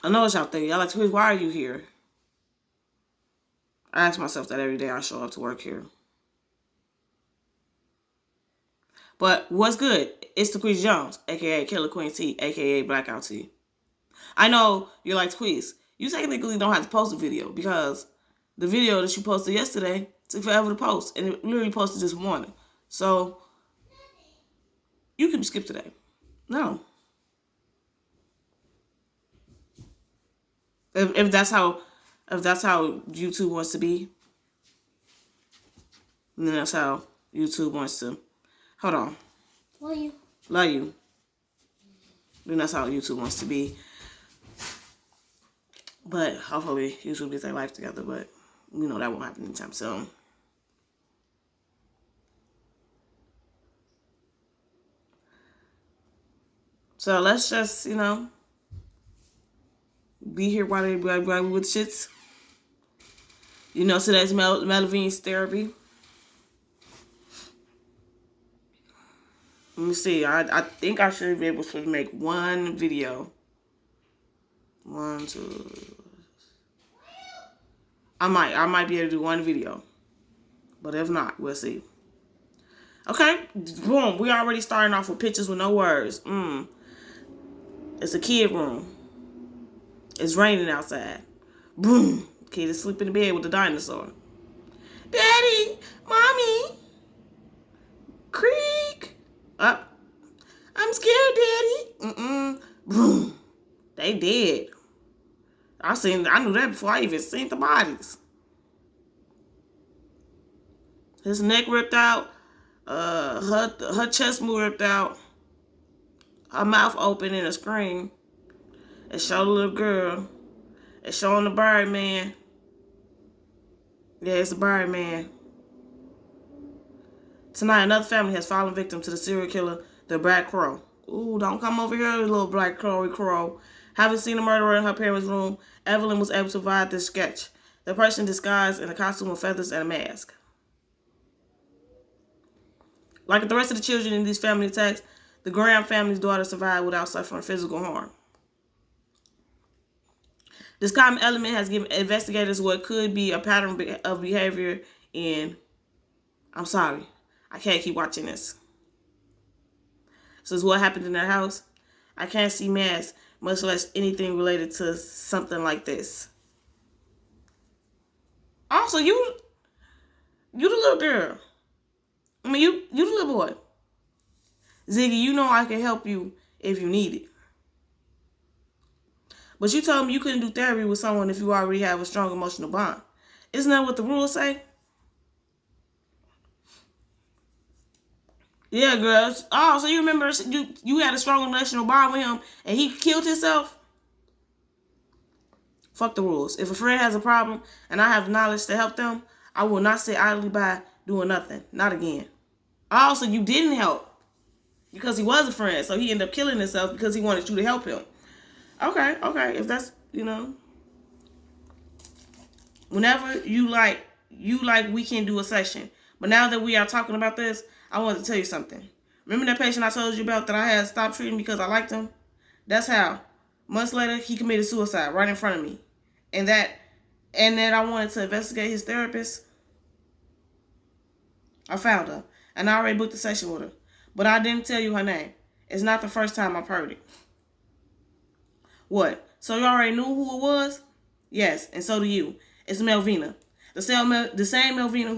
I know what y'all think. Y'all like, Tweez, why are you here? I ask myself that every day I show up to work here. But what's good? It's Tweez Jones, a.k.a. Killer Queen T, a.k.a. Blackout T. I know you're like, Tweez, you technically don't have to post a video because the video that you posted yesterday took forever to post, and it literally posted this morning. So you can skip today. No. If that's how YouTube wants to be, then that's how YouTube wants to. Hold on. Love you. Love you. Then that's how YouTube wants to be. But hopefully YouTube gets their life together. But we know that won't happen anytime soon. So let's just, be here while we with shits. So that's melvinas therapy. Let me see. I think I should be able to make one video. 1, 2. I might be able to do one video. But if not, we'll see. Okay. Boom. We already starting off with pictures with no words. It's a kid room. It's raining outside. Boom. Kid is sleeping in bed with the dinosaur. Daddy, mommy. Creak. Up. I'm scared, Daddy. Boom. They dead. I knew that before I even seen the bodies. His neck ripped out. Her chest ripped out. Her mouth open in a scream. It showed the little girl. It's showing the Birdman. Yeah, it's the Birdman. Tonight, another family has fallen victim to the serial killer, the Black Crow. Ooh, don't come over here, little Black Crow. Having seen the murderer in her parents' room, Evelyn was able to provide this sketch. The person disguised in a costume of feathers and a mask. Like the rest of the children in these family attacks, the Graham family's daughter survived without suffering physical harm. This common element has given investigators what could be a pattern of behavior in... I'm sorry. I can't keep watching this. This is what happened in their house. I can't see masks, much less anything related to something like this. Also, you the little girl. I mean, you the little boy. Ziggy, you know I can help you if you need it. But you told me you couldn't do therapy with someone if you already have a strong emotional bond. Isn't that what the rules say? Yeah, girls. Oh, so you remember you had a strong emotional bond with him and he killed himself? Fuck the rules. If a friend has a problem and I have knowledge to help them, I will not sit idly by doing nothing. Not again. Also, you didn't help because he was a friend, so he ended up killing himself because he wanted you to help him. Okay. If that's, whenever you like, we can do a session. But now that we are talking about this, I want to tell you something. Remember that patient I told you about that I had stopped treating because I liked him? That's how. Months later, he committed suicide right in front of me. And that I wanted to investigate his therapist. I found her. And I already booked a session with her. But I didn't tell you her name. It's not the first time I've heard it. What? So you already knew who it was? Yes, and so do you. It's Melvina. The same Melvina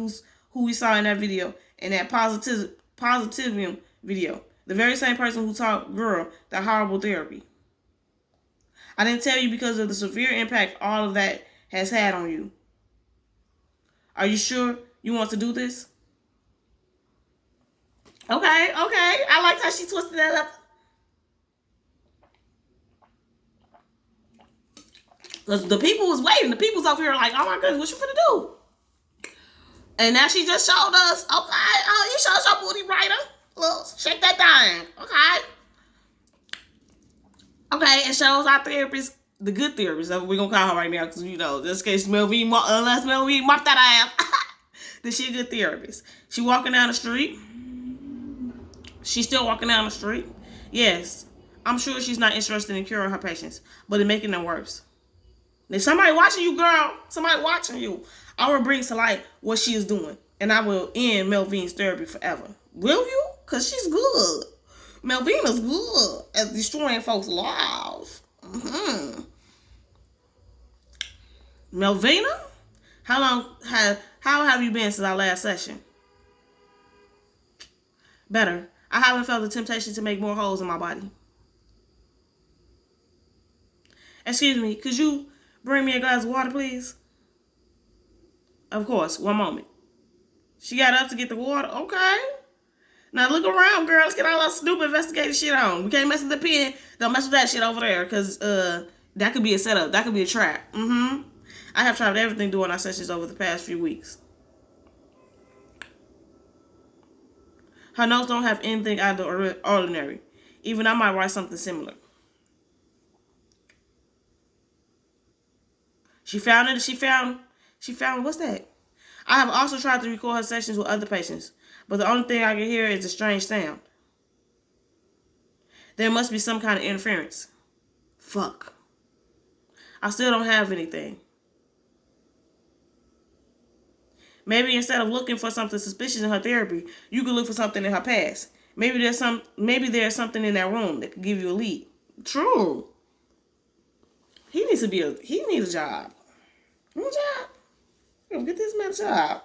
who we saw in that video, in that positivism video. The very same person who taught girl that horrible therapy. I didn't tell you because of the severe impact all of that has had on you. Are you sure you want to do this? Okay. I liked how she twisted that up. Because the people was waiting. The people's over here like, oh my goodness, what you finna do? And now she just showed us, okay, oh, you showed your booty writer. Look, shake that thing, okay? Okay, it shows our therapist, the good therapist. That's what we're going to call her right now because, just in case unless Melvin mopped that ass. Then she a good therapist. She walking down the street. She's still walking down the street. Yes. I'm sure she's not interested in curing her patients, but in making them worse. There's somebody watching you, girl. Somebody watching you. I will bring to light what she is doing, and I will end Melvina's therapy forever. Will you? Because she's good. Melvina's good at destroying folks' lives. Melvina? How have you been since our last session? Better. I haven't felt the temptation to make more holes in my body. Excuse me, could you bring me a glass of water, please? Of course, one moment. She got up to get the water. Okay. Now look around, girl. Let's get all that stupid investigative shit on. We can't mess with the pen. Don't mess with that shit over there, because that could be a setup. That could be a trap. I have tried everything during our sessions over the past few weeks. Her notes don't have anything out of the ordinary. Even I might write something similar. She found it. She found, what's that? I have also tried to record her sessions with other patients, but the only thing I can hear is a strange sound. There must be some kind of interference. Fuck. I still don't have anything. Maybe instead of looking for something suspicious in her therapy, you could look for something in her past. Maybe there's something in that room that could give you a lead. True. He needs a job. What job? Get this man a job.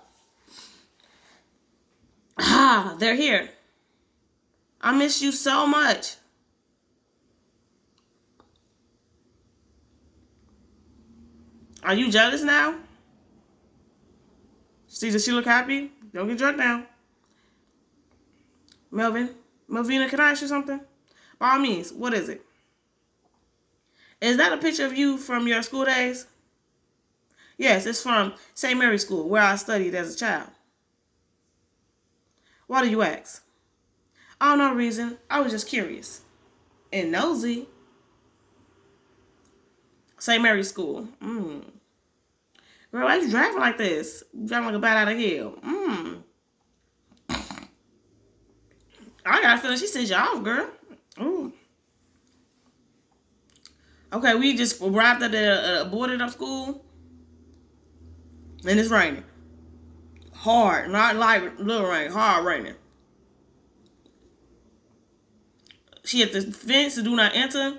Ah, they're here. I miss you so much. Are you jealous now? See, does she look happy? Don't get drunk now. Melvina, can I ask you something? By all means, what is it? Is that a picture of you from your school days? Yes, it's from St. Mary's School, where I studied as a child. Why do you ask? Oh, no reason. I was just curious. And nosy. St. Mary's School. Girl, why you driving like this? You driving like a bat out of hell. I got a feeling she sent you off, girl. Ooh. Okay, we just arrived at a boarded up school. And it's raining. Hard. Not like little rain. Hard raining. She at the fence to do not enter.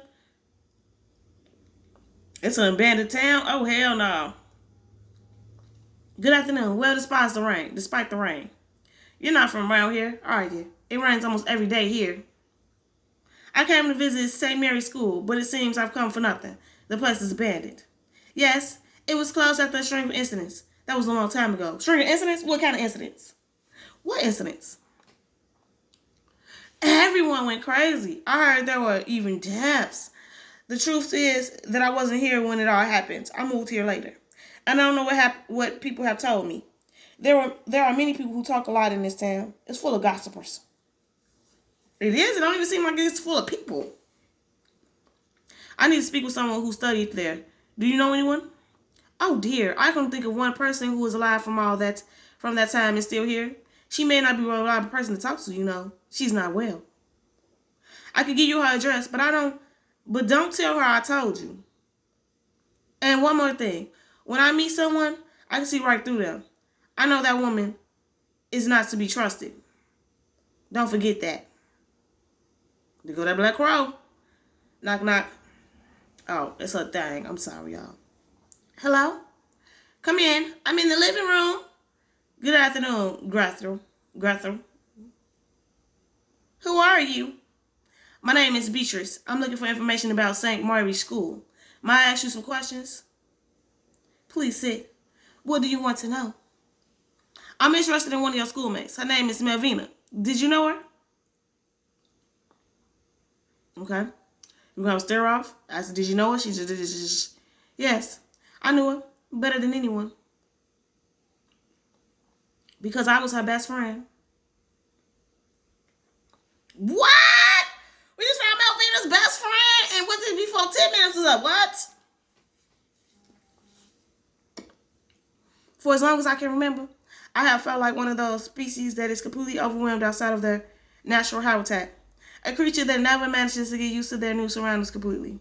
It's an abandoned town. Oh, hell no. Good afternoon. Well, despite the rain. You're not from around here, are you? It rains almost every day here. I came to visit St. Mary's School, but it seems I've come for nothing. The place is abandoned. Yes, it was closed after a string of incidents. That was a long time ago. String of incidents? What kind of incidents? What incidents? Everyone went crazy. I heard there were even deaths. The truth is that I wasn't here when it all happened. I moved here later. And I don't know what people have told me. There are many people who talk a lot in this town. It's full of gossipers. It is. It don't even seem like it's full of people. I need to speak with someone who studied there. Do you know anyone? Oh dear, I can think of one person who is alive from that time and still here. She may not be a reliable person to talk to, you know. She's not well. I could give you her address, but don't tell her I told you. And one more thing. When I meet someone, I can see right through them. I know that woman is not to be trusted. Don't forget that. There go that black crow. Knock, knock. Oh, it's her thing. I'm sorry, y'all. Hello? Come in. I'm in the living room. Good afternoon, Grethel. Who are you? My name is Beatrice. I'm looking for information about St. Mary's School. May I ask you some questions? Please sit. What do you want to know? I'm interested in one of your schoolmates. Her name is Melvina. Did you know her? Okay. You gonna stare off? I said, did you know her? She just yes. I knew her better than anyone. Because I was her best friend. What? We just found Melvina's best friend and went in before 10 minutes was up. What? For as long as I can remember, I have felt like one of those species that is completely overwhelmed outside of their natural habitat. A creature that never manages to get used to their new surroundings completely.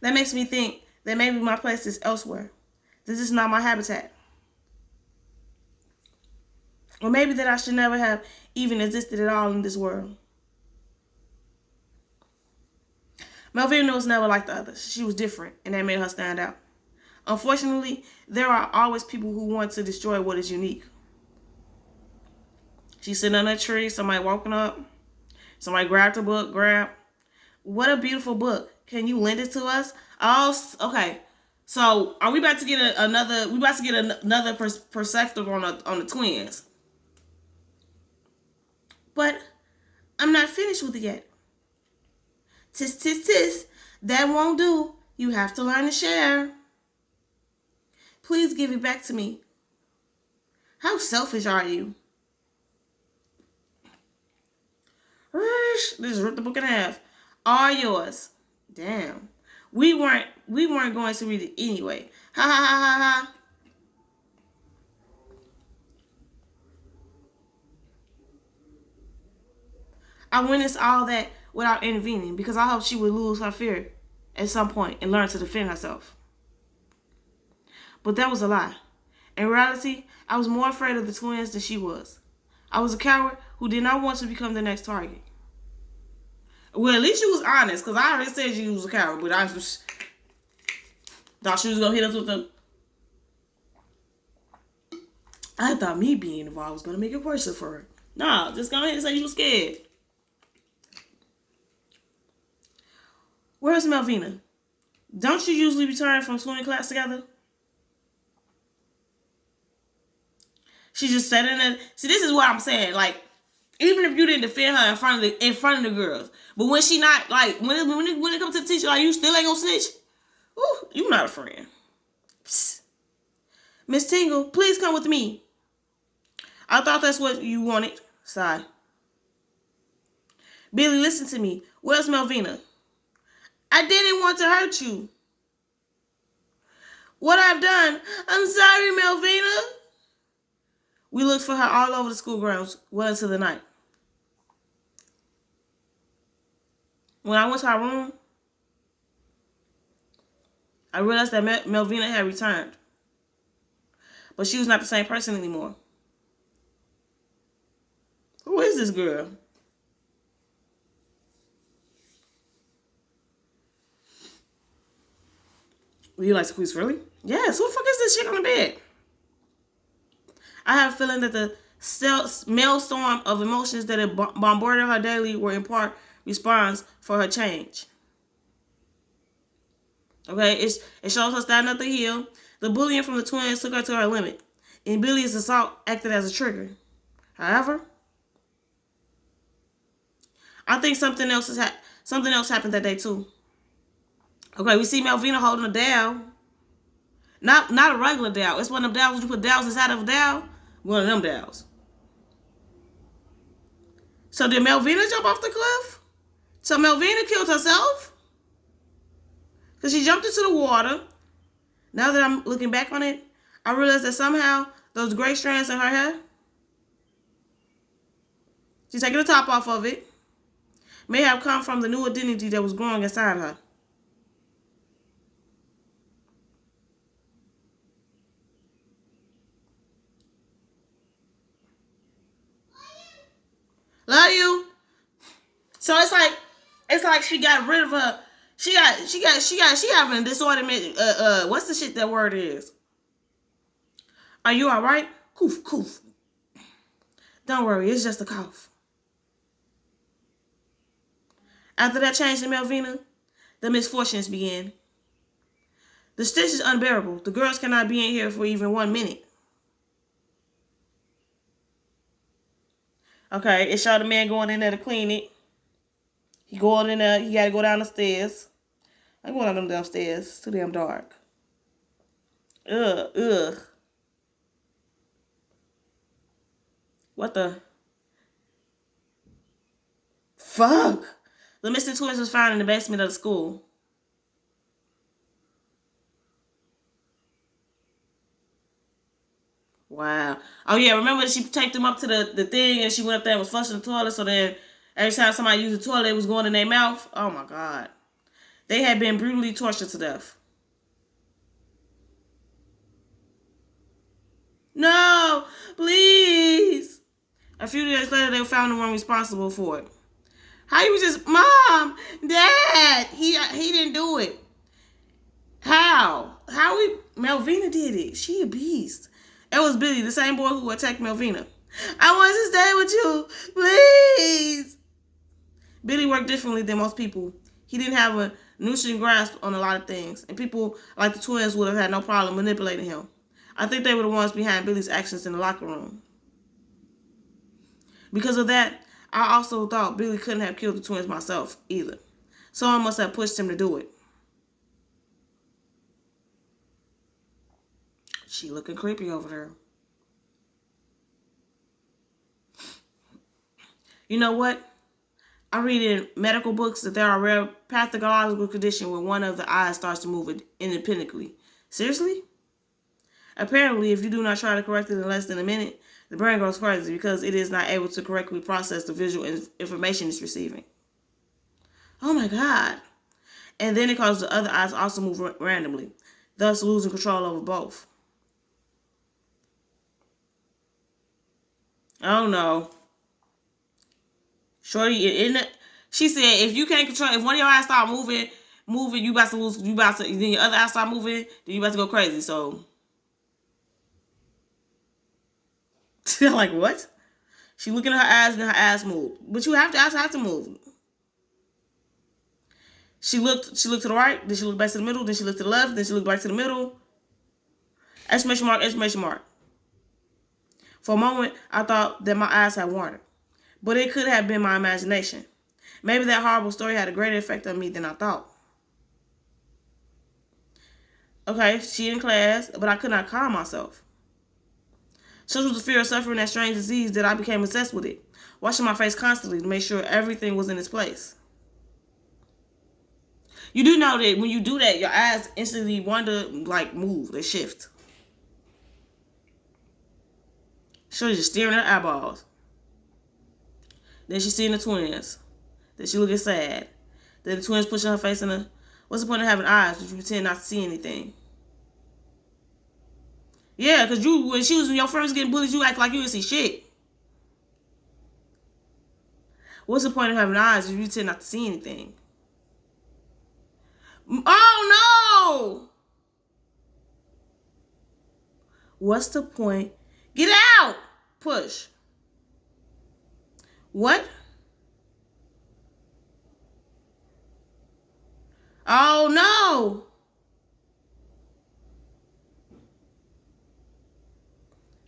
That makes me think that maybe my place is elsewhere. This is not my habitat. Or maybe that I should never have even existed at all in this world. Melvina was never like the others. She was different, and that made her stand out. Unfortunately, there are always people who want to destroy what is unique. She's sitting under a tree, somebody walking up, somebody grabbed a book, What a beautiful book. Can you lend it to us? Oh, okay. So, are we about to get another perspective on the twins? But I'm not finished with it yet. Tis, tis, tis. That won't do. You have to learn to share. Please give it back to me. How selfish are you? Just rip the book in half. All yours. Damn. We weren't going to read it anyway. Ha ha ha ha ha. I witnessed all that without intervening because I hoped she would lose her fear at some point and learn to defend herself. But that was a lie. In reality, I was more afraid of the twins than she was. I was a coward who did not want to become the next target. Well, at least she was honest, because I already said she was a coward, but I just thought she was going to hit us with the... I thought me being involved was going to make it worse for her. Nah, just go ahead and say you were scared. Where's Melvina? Don't you usually return from swimming class together? She just sat in there. See, this is what I'm saying. Like, even if you didn't defend her in front of the girls, but when she not like when it comes to the teacher, like you still ain't gonna snitch. Ooh, you not a friend. Psst. Miss Tingle, please come with me. I thought that's what you wanted. Sigh. Billy, listen to me. Where's Melvina? I didn't want to hurt you. What I've done. I'm sorry, Melvina. We looked for her all over the school grounds well into the night. When I went to our room, I realized that Melvina had returned. But she was not the same person anymore. Who is this girl? Would you like to quiz, really? Yes, who the fuck is this chick on the bed? I have a feeling that the maelstrom of emotions that had bombarded her daily were in part response for her change. Okay, it shows her standing up the hill. The bullying from the twins took her to her limit, and Billy's assault acted as a trigger. However, I think something else happened that day too. Okay, we see Melvina holding a dowel. Not a regular dowel. It's one of them dowels you put dowels inside of a dowel. One of them dowels. So did Melvina jump off the cliff? So Melvina killed herself? Because she jumped into the water. Now that I'm looking back on it, I realized that somehow those gray strands in her hair, she's taking the top off of it, may have come from the new identity that was growing inside her. Love you. So it's like she got rid of her. She having disorderment. What's the shit that word is? Are you all right? Coof, coof. Don't worry, it's just a cough. After that change in Melvina, the misfortunes began. The stench is unbearable. The girls cannot be in here for even 1 minute. Okay, it showed the man going in there to clean it. He going in there. He got to go down the stairs. I'm going down them stairs. It's too damn dark. Ugh. What the? Fuck. The missing twins was found in the basement of the school. Wow. Oh, yeah. Remember she taped them up to the thing and she went up there and was flushing the toilet. So then Every time somebody used the toilet, it was going in their mouth. Oh my God. They had been brutally tortured to death. No, please. A few days later, they found the one responsible for it. How you was just, Mom, Dad, he didn't do it. How Melvina did it. She a beast. It was Billy, the same boy who attacked Melvina. I want to stay with you, please. Billy worked differently than most people. He didn't have a Newton grasp on a lot of things, and people like the twins would have had no problem manipulating him. I think they were the ones behind Billy's actions in the locker room. Because of that, I also thought Billy couldn't have killed the twins myself either. Someone must have pushed him to do it. She looking creepy over there. You know what? I read in medical books that there are rare pathological conditions where one of the eyes starts to move independently. Seriously? Apparently, if you do not try to correct it in less than a minute, the brain goes crazy because it is not able to correctly process the visual information it's receiving. Oh my God. And then it causes the other eyes to also move randomly, thus losing control over both. Oh no. Shorty, she said, if you can't control, if one of your eyes start moving, you about to lose, then your other eye start moving, then you about to go crazy. So, like what? She looking at her eyes and her eyes move, but your eyes have to move. She looked to the right, then she looked back to the middle, then she looked to the left, then she looked back to the middle. Exclamation mark, exclamation mark. For a moment, I thought that my eyes had watered, but it could have been my imagination. Maybe that horrible story had a greater effect on me than I thought. Okay, she in class, but I could not calm myself. Such was the fear of suffering that strange disease that I became obsessed with it, washing my face constantly to make sure everything was in its place. You do know that when you do that, your eyes instantly move, they shift. She's just staring at her eyeballs. Then she's seeing the twins. Then she looking sad. Then the twins pushing her face in the... What's the point of having eyes if you pretend not to see anything? Yeah, because when your friend was getting bullied, you act like you didn't see shit. What's the point of having eyes if you pretend not to see anything? Oh, no! What's the point? Get out! Push. What? Oh, no!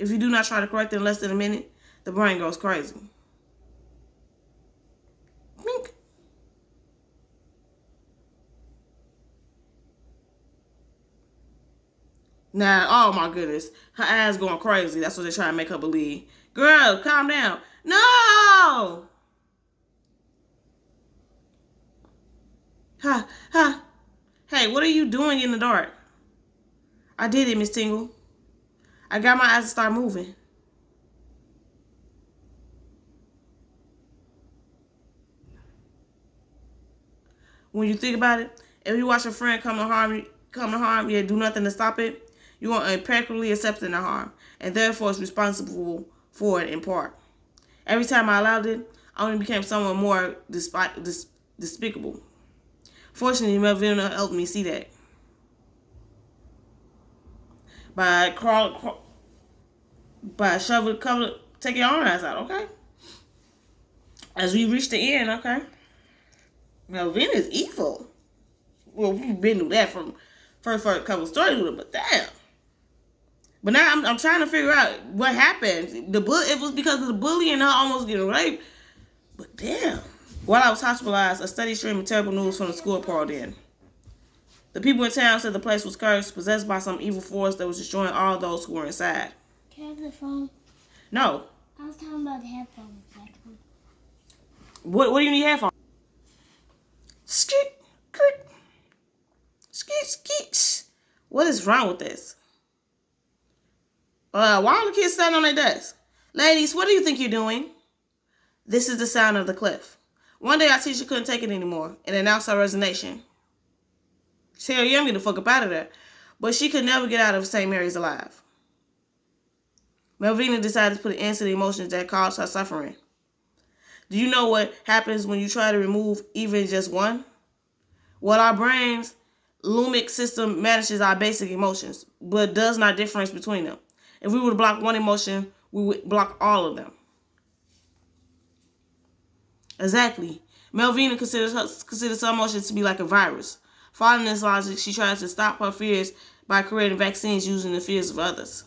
If you do not try to correct it in less than a minute, the brain goes crazy. Mink. Now, oh my goodness, her eyes going crazy. That's what they're trying to make her believe. Girl, calm down. No! Ha. Hey, what are you doing in the dark? I did it, Miss Tingle. I got my eyes to start moving. When you think about it, if you watch a friend come to harm, yet do nothing to stop it, you are impeccably accepting the harm, and therefore is responsible for it in part. Every time I allowed it, I only became someone more despicable. Fortunately, Melvina helped me see that. By shoveling, take your own eyes out, okay? As we reach the end, okay? Melvina is evil. Well, we've been through that from first couple stories with her, but damn. But now I'm trying to figure out what happened. It was because of the bully and her almost getting raped. But damn. While I was hospitalized, a steady stream of terrible news from the school poured in. The people in town said the place was cursed, possessed by some evil force that was destroying all those who were inside. Can I have the phone? No. I was talking about the headphones. Actually. What do you need headphones? Skeet, skeet, skeet, skeet. What is wrong with this? Why are the kids standing on their desk? Ladies, what do you think you're doing? This is the sound of the cliff. One day our teacher couldn't take it anymore and announced her resignation. Tell Yummy to fuck up out of there. But she could never get out of St. Mary's alive. Melvina decided to put an end to the emotions that caused her suffering. Do you know what happens when you try to remove even just one? Well, our brain's limbic system manages our basic emotions, but does not differentiate between them. If we were to block one emotion, we would block all of them. Exactly. Melvina considers her emotions to be like a virus. Following this logic, she tries to stop her fears by creating vaccines using the fears of others.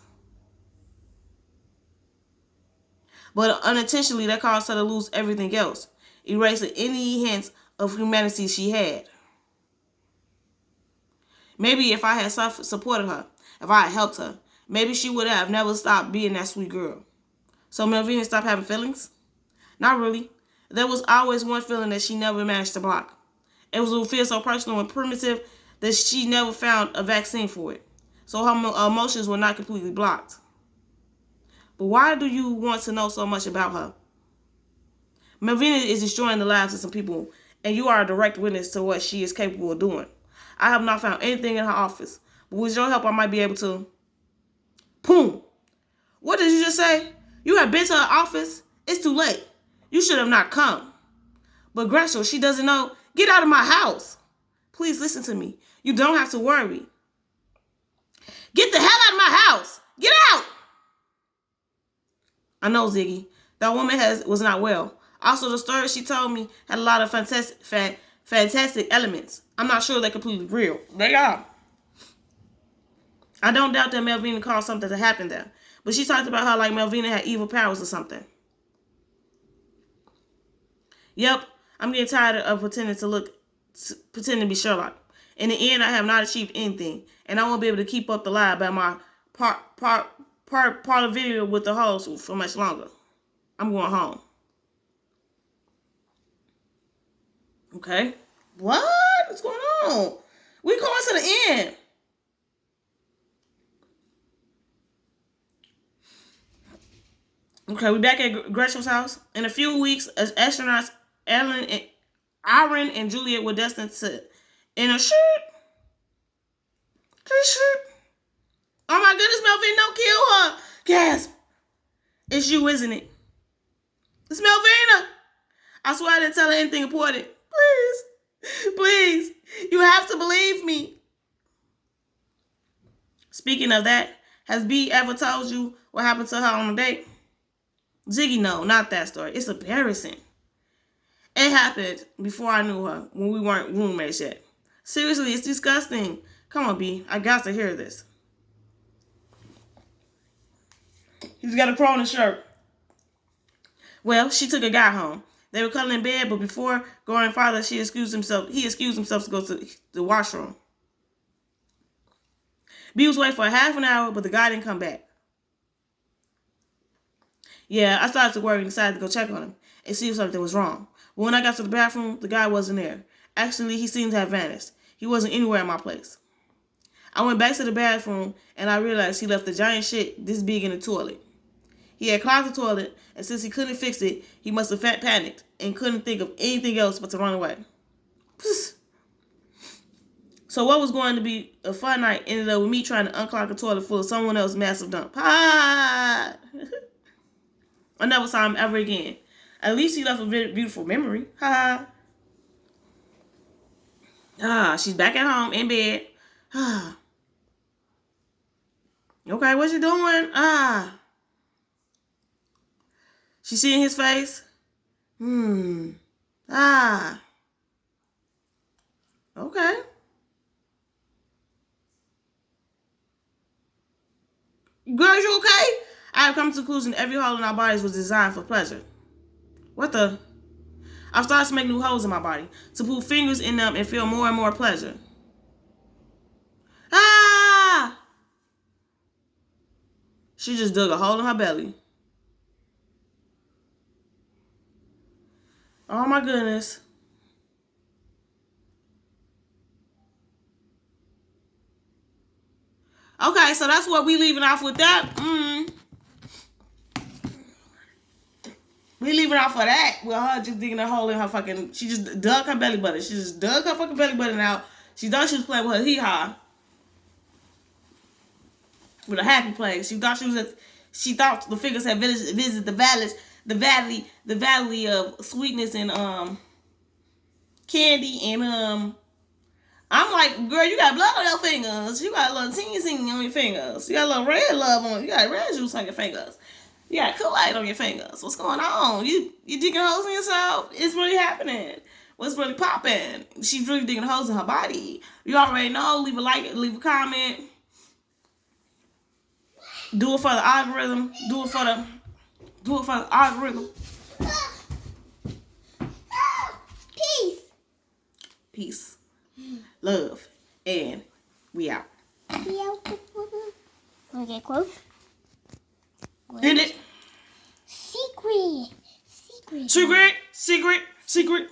But unintentionally, that caused her to lose everything else, erasing any hints of humanity she had. Maybe if I had supported her, if I had helped her, maybe she would have never stopped being that sweet girl. So Melvina stopped having feelings? Not really. There was always one feeling that she never managed to block. It was a feel so personal and primitive that she never found a vaccine for it. So her emotions were not completely blocked. But why do you want to know so much about her? Melvina is destroying the lives of some people, and you are a direct witness to what she is capable of doing. I have not found anything in her office, but with your help, I might be able to. Boom! What did you just say? You have been to her office? It's too late. You should have not come. But Gretel, she doesn't know. Get out of my house. Please listen to me. You don't have to worry. Get the hell out of my house. Get out! I know, Ziggy. That woman was not well. Also, the story she told me had a lot of fantastic elements. I'm not sure they're completely real. They are. I don't doubt that Melvina caused something to happen there. But she talked about how like Melvina had evil powers or something. Yep, I'm getting tired of pretending to be Sherlock. In the end, I have not achieved anything, and I won't be able to keep up the lie about my part of the video with the host for much longer. I'm going home. Okay. What? What's going on? We're going to the end. Okay, we're back at Gretchen's house. In a few weeks, as astronauts Aaron and Juliet were destined to in a shirt. Oh my goodness, Melvin, don't kill her. Gasp. It's you, isn't it? It's Melvina. I swear I didn't tell her anything important. Please, you have to believe me. Speaking of that, has B ever told you what happened to her on a date? Ziggy, no, not that story. It's embarrassing. It happened before I knew her, when we weren't roommates yet. Seriously, it's disgusting. Come on, B, I got to hear this. He's got a crow in his shirt. Well, she took a guy home. They were cuddling in bed, but before going farther, he excused himself to go to the washroom. B was waiting for half an hour, but the guy didn't come back. Yeah, I started to worry and decided to go check on him and see if something was wrong. But when I got to the bathroom, the guy wasn't there. Actually, he seemed to have vanished. He wasn't anywhere in my place. I went back to the bathroom, and I realized he left a giant shit this big in the toilet. He had clogged the toilet, and since he couldn't fix it, he must have panicked and couldn't think of anything else but to run away. So what was going to be a fun night ended up with me trying to unclog a toilet full of someone else's massive dump. I never saw him ever again. At least he left a very beautiful memory. She's back at home in bed. Okay, what you doing? She seeing his face? Okay. Girl, you okay? I have come to the conclusion every hole in our bodies was designed for pleasure. What the? I've started to make new holes in my body, to put fingers in them and feel more and more pleasure. She just dug a hole in her belly. Oh my goodness. Okay, so that's what we leaving off with that. We leaving off of that with her just digging a hole in her fucking. She just dug her belly button. She just dug her fucking belly button out. She thought she was playing with her hee-haw. With a happy place. She thought she thought the figures had visited the valley of sweetness and candy and I'm like, girl, you got blood on your fingers. You got a little teeny on your fingers. You got a little red love on. You got red juice on your fingers. You got Kool-Aid on your fingers. What's going on? You digging holes in yourself? It's really happening. What's really popping? She's really digging holes in her body. You already know. Leave a like, leave a comment. Do it for the algorithm. Do it for the algorithm. Peace. Peace. Love. And we out. We out. Want to get close? Did it? Secret. Secret. Out. Secret.